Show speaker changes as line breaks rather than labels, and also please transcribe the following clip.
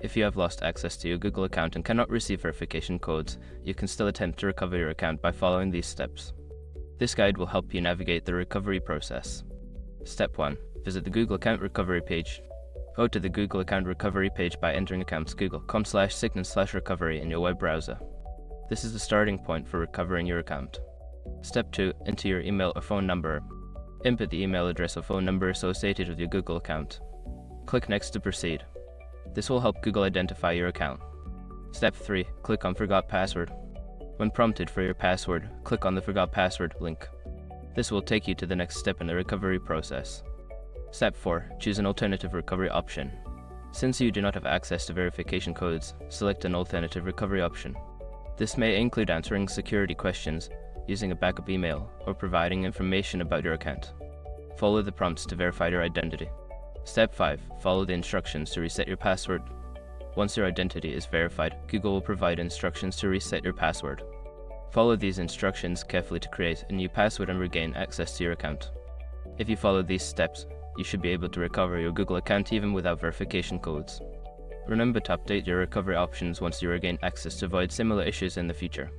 If you have lost access to your Google account and cannot receive verification codes, you can still attempt to recover your account by following these steps. This guide will help you navigate the recovery process. Step 1. Visit the Google Account Recovery page. Go to the Google Account Recovery page by entering accounts.google.com/signal/recovery in your web browser. This is the starting point for recovering your account. Step 2. Enter your email or phone number. Input the email address or phone number associated with your Google account. Click Next to proceed. This will help Google identify your account. Step 3. Click on Forgot Password. When prompted for your password, click on the Forgot Password link. This will take you to the next step in the recovery process. Step 4. Choose an alternative recovery option. Since you do not have access to verification codes, select an alternative recovery option. This may include answering security questions, using a backup email, or providing information about your account. Follow the prompts to verify your identity. Step 5. Follow the instructions to reset your password. Once your identity is verified, Google will provide instructions to reset your password. Follow these instructions carefully to create a new password and regain access to your account. If you follow these steps, you should be able to recover your Google account even without verification codes. Remember to update your recovery options once you regain access to avoid similar issues in the future.